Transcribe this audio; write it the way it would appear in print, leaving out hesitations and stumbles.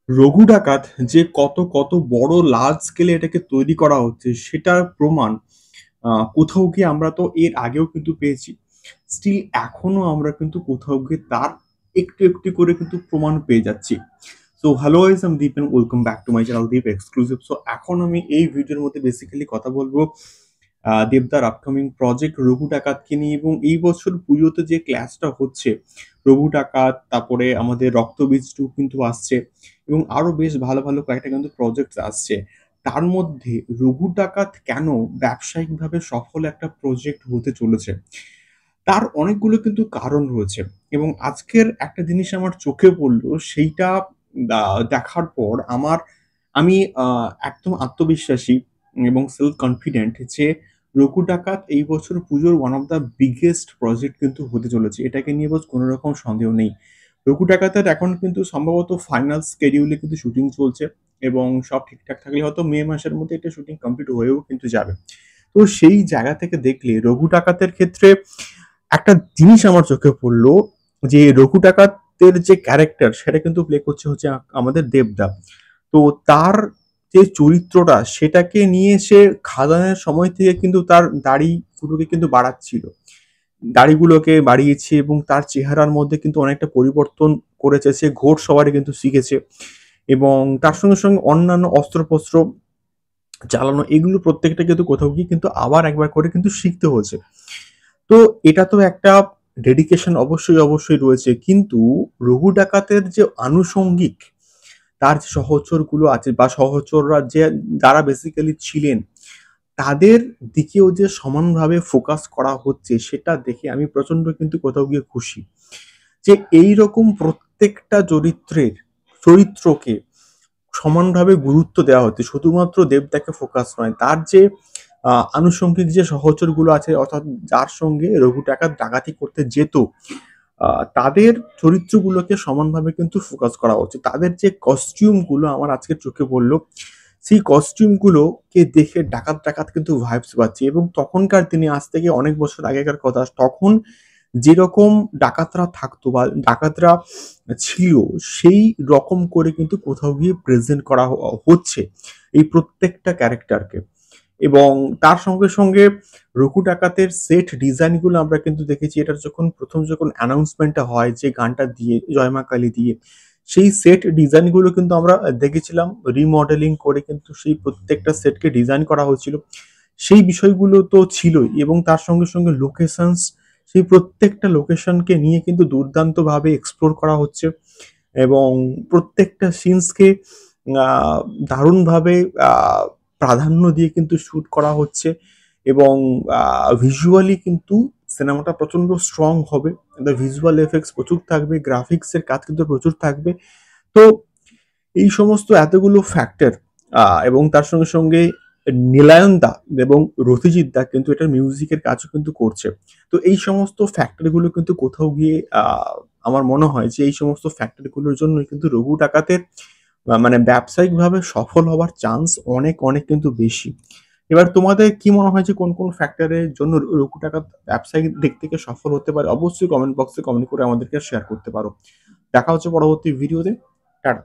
রঘু ডাকাত যে কত বড় লার্জ স্কেলে এটাকে তৈরি করা হচ্ছে সেটার প্রমাণ কোথাও গিয়ে আমরা তো এর আগেও কিন্তু পেয়েছি। স্টিল এখনো আমরা কিন্তু কোথাও গিয়ে তার একটু করে কিন্তু প্রমাণ পেয়ে যাচ্ছি। সো হ্যালো গাইস, আমি Deep and welcome back to my channel Deep exclusive. So এখন আমি এই ভিডিওর মধ্যে বেসিক্যালি কথা বলবো দেবদার আপকামিং প্রজেক্ট রঘু ডাকাতকে নিয়ে, এবং এই বছর পুজোতে যে ক্লাসটা হচ্ছে রঘু ডাকাত, তারপরে আমাদের রক্তবীজ 2 কিন্তু আসছে, এবং আরো বেশ ভালো কয়েকটা কিন্তু প্রজেক্ট আসছে। তার মধ্যে রঘু ডাকাত কেন ব্যবসায়িকভাবে সফল একটা প্রজেক্ট হতে চলেছে, তার অনেকগুলো কিন্তু কারণ রয়েছে। এবং আজকের একটা জিনিস আমার চোখে পড়লো, সেইটা দেখার পর আমি একদম আত্মবিশ্বাসী এবং সেলফ কনফিডেন্ট যে রঘু ডাকাত এই বছর পুজোর one of the biggest project কিন্তু হতে চলেছে। এটাকে নিয়ে বস কোনো রকম সন্দেহ নেই। রঘু ডাকাতের এখন কিন্তু সম্ভবত ফাইনাল স্কেডিউলে কিন্তু শুটিং চলছে, এবং সব ঠিকঠাক থাকলে হয়তো মে মাসের মধ্যে এটা শুটিং কমপ্লিট হয়েও কিন্তু যাবে। তো সেই জায়গা থেকে দেখলে রঘু ডাকাতের ক্ষেত্রে একটা জিনিস আমার চোখে পড়লো, যে রঘু ডাকাতের যে ক্যারেক্টার সেটা কিন্তু প্লে করছে হচ্ছে আমাদের দেবদা। তো তার যে চরিত্রটা সেটাকে নিয়ে সে খাদানের সময় থেকে কিন্তু তার দাড়িগুলোকে কিন্তু বাড়াচ্ছিল, দাড়িগুলোকে বাড়িয়েছে, এবং তার চেহারার মধ্যে কিন্তু অনেকটা পরিবর্তন করেছে। সে ঘোড়সওয়ারি কিন্তু শিখেছে, এবং তার সঙ্গে অন্যান্য অস্ত্রশস্ত্র চালানো এগুলো প্রত্যেকটা কিন্তু কোথাও গিয়ে কিন্তু আবার একবার করে কিন্তু শিখতে হয়েছে। তো এটা তো একটা ডেডিকেশন অবশ্যই রয়েছে, কিন্তু রঘু ডাকাতের যে আনুষঙ্গিক তার যে সহচরগুলো আছে বা সহচররা যে যারা বেসিক্যালি ছিলেন, তাদের দিকেও যে সমানভাবে ফোকাস করা হচ্ছে সেটা দেখে আমি প্রচন্ড কিন্তু কোথাও গিয়ে খুশি, যে এইরকম প্রত্যেকটা চরিত্রকে সমানভাবে গুরুত্ব দেওয়া হচ্ছে। শুধুমাত্র দেবদাকে ফোকাস নয়, তার যে আনুষঙ্গিক যে সহচরগুলো আছে, অর্থাৎ যার সঙ্গে রঘু ডাকাত ডাকাতি করতে যেত, তাদের চরিত্রগুলোকে সমানভাবে কিন্তু ফোকাস করা হচ্ছে। তাদের যে কস্টিউমগুলো আমার আজকে চোখে পড়লো, সেই কস্টিউমগুলোকে দেখে ডাকাত কিন্তু ভাইবস পাচ্ছি। এবং তখনকার দিনে, আজ থেকে অনেক বছর আগেকার কথা, তখন যেরকম ডাকাতরা থাকতো বা ডাকাতরা ছিল, সেই রকম করে কিন্তু কোথাও গিয়ে প্রেজেন্ট করা হচ্ছে এই প্রত্যেকটা ক্যারেক্টারকে। এবং তার সঙ্গে রঘু ডাকাতের সেট ডিজাইন গুলো আমরা কিন্তু দেখেছি। এটার যখন অ্যানাউন্সমেন্টটা হয় যে গানটা দিয়ে, জয় মা কালী দিয়ে, সেই সেট ডিজাইন গুলো কিন্তু আমরা দেখেছিলাম। রিমডেলিং করে কিন্তু সেই প্রত্যেকটা সেটকে ডিজাইন করা হয়েছিল। সেই বিষয়গুলো তো ছিলই, এবং তার সঙ্গে লোকেশনস, সেই প্রত্যেকটা লোকেশনকে নিয়ে কিন্তু দুর্দান্ত ভাবে এক্সপ্লোর করা হচ্ছে, এবং প্রত্যেকটা সিনসকে দারুণভাবে প্রাধান্য দিয়ে কিন্তু শুট করা হচ্ছে। এবং ভিজুয়ালি কিন্তু সিনেমাটা প্রচন্ড স্ট্রং হবে। ভিজুয়াল এফেক্টস প্রচুর থাকবে, গ্রাফিক্সের কাজ কিন্তু প্রচুর থাকবে। তো এই সমস্ত এতগুলো ফ্যাক্টর, এবং তার সঙ্গে নীলায়ন দা এবং রথিজিৎ দা কিন্তু এটার মিউজিকের কাজও কিন্তু করছে। তো এই সমস্ত ফ্যাক্টর গুলো কিন্তু কোথাও গিয়ে আমার মনে হয় যে এই সমস্ত ফ্যাক্টর গুলোর জন্য কিন্তু রঘু ডাকাতের মানে ব্যবসায়িকভাবে সফল হওয়ার চান্স অনেক কিন্তু বেশি। এবার তোমাদের কি মনে হয় যে কোন ফ্যাক্টরের জন্য রঘু ডাকাত ব্যবসায়িক দিক থেকে সফল হতে পারে? অবশ্যই কমেন্ট বক্সে কমেন্ট করে আমাদেরকে শেয়ার করতে পারো। দেখা হচ্ছে পরবর্তী ভিডিওতে। টাটা।